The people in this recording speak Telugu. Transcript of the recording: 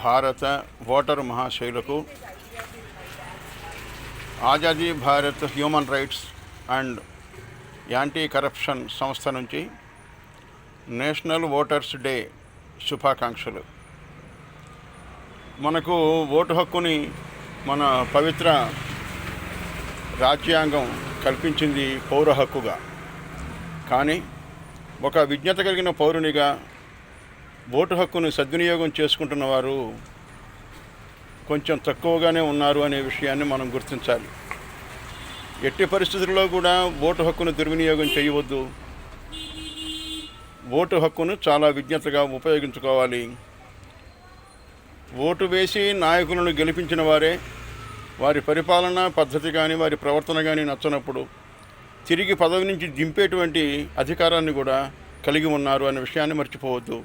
భారత ఓటరు మహాశైలకు Azadi Bharat human rights and anti corruption సంస్థ నుంచి నేషనల్ ఓటర్స్ డే శుభాకాంక్షలు. మనకు ఓటు హక్కుని మన పవిత్ర రాజ్యాంగం కల్పించింది పౌర హక్కుగా. కానీ ఒక విజ్ఞత కలిగిన పౌరునిగా ఓటు హక్కును సద్వినియోగం చేసుకుంటున్న వారు కొంచెం తక్కువగానే ఉన్నారు అనే విషయాన్ని మనం గుర్తించాలి. ఎట్టి పరిస్థితుల్లో కూడా ఓటు హక్కును దుర్వినియోగం చేయవద్దు. ఓటు హక్కును చాలా విజ్ఞతగా ఉపయోగించుకోవాలి. ఓటు వేసి నాయకులను గెలిపించిన వారే వారి పరిపాలనా పద్ధతి కానీ వారి ప్రవర్తన కానీ నచ్చనప్పుడు తిరిగి పదవి నుంచి దింపేటువంటి అధికారాన్ని కూడా కలిగి ఉన్నారు అనే విషయాన్ని మర్చిపోవద్దు.